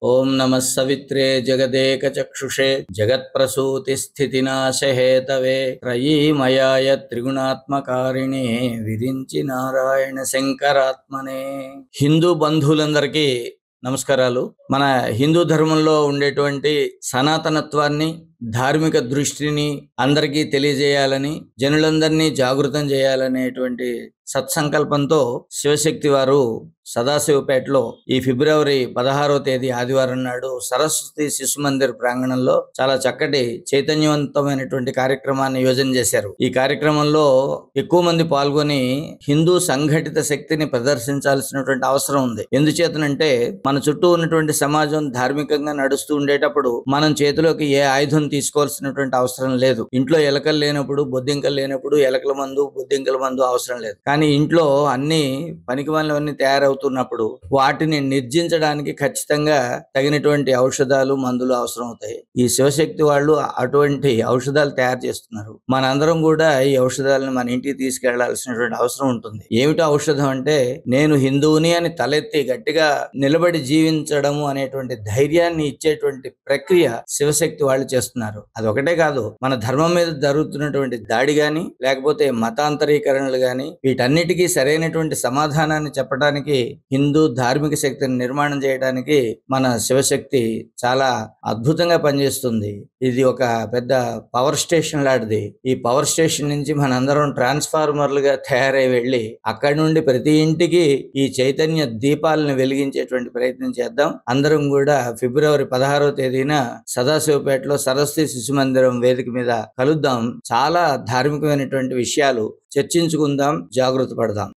ఓం నమః సవిత్రే జగదేకచక్షుషే జగత్ప్రసూతిస్థితినాశహేతవే త్రయీమయాయ త్రిగుణాత్మకారిణే విరించి నారాయణ శంకరాత్మనే. హిందూ బంధువులందరికీ నమస్కారాలు. మన హిందూ ధర్మంలో ఉండేటువంటి సనాతనత్వాన్ని, ధార్మిక దృష్టిని అందరికీ తెలియజేయాలని, జనులందరినీ జాగృతం చేయాలనేటువంటి సత్సంకల్పంతో శివశక్తి వారు సదాశివపేటలో ఈ ఫిబ్రవరి 16వ తేదీ ఆదివారం నాడు సరస్వతి శిశు మందిర్ ప్రాంగణంలో చాలా చక్కటి చైతన్యవంతమైనటువంటి కార్యక్రమాన్ని యోజన చేశారు. ఈ కార్యక్రమంలో ఎక్కువ మంది పాల్గొని హిందూ సంఘటిత శక్తిని ప్రదర్శించాల్సినటువంటి అవసరం ఉంది. ఎందుచేతనంటే మన చుట్టూ ఉన్నటువంటి సమాజం ధార్మికంగా నడుస్తూ ఉండేటప్పుడు మనం చేతిలోకి ఏ ఆయుధం తీసుకోవాల్సినటువంటి అవసరం లేదు. ఇంట్లో ఎలకలు లేనప్పుడు, బొద్దింకలు లేనప్పుడు ఎలకల మందు, బొద్దింకల మందు అవసరం లేదు. కానీ ఇంట్లో అన్ని పనికిమాలినవన్నీ తయారవుతున్నప్పుడు వాటిని నిర్జించడానికి ఖచ్చితంగా తగినటువంటి ఔషధాలు, మందులు అవసరం అవుతాయి. ఈ శివశక్తి వాళ్ళు అటువంటి ఔషధాలు తయారు చేస్తున్నారు. మనందరం కూడా ఈ ఔషధాలను మన ఇంటికి తీసుకెళ్లాల్సినటువంటి అవసరం ఉంటుంది. ఏమిటో ఔషధం అంటే, నేను హిందువుని అని తలెత్తి గట్టిగా నిలబడి జీవించడము అనేటువంటి ధైర్యాన్ని ఇచ్చేటువంటి ప్రక్రియ శివశక్తి వాళ్ళు చేస్తున్నారు. అదొకటే కాదు, మన ధర్మం మీద జరుగుతున్నటువంటి దాడి గాని, లేకపోతే మతాంతరీకరణలు గాని, వీటన్నిటికీ సరైనటువంటి సమాధానాన్ని చెప్పడానికి, హిందూ ధార్మిక శక్తిని నిర్మాణం చేయడానికి మన శివశక్తి చాలా అద్భుతంగా పనిచేస్తుంది. ఇది ఒక పెద్ద పవర్ స్టేషన్ లాంటిది. ఈ పవర్ స్టేషన్ నుంచి మనందరం ట్రాన్స్ఫార్మర్లుగా తయారై వెళ్ళి అక్కడి నుండి ప్రతి ఇంటికి ఈ చైతన్య దీపాలను వెలిగించేటువంటి ప్రయత్నం చేద్దాం. అందరం కూడా ఫిబ్రవరి 16వ తేదీన సదాశివపేటలో సరస్వతి శిశు మందిరం వేదిక మీద కలుద్దాం. చాలా ధార్మికమైనటువంటి విషయాలు చర్చించుకుందాం, జాగృత పడదాం.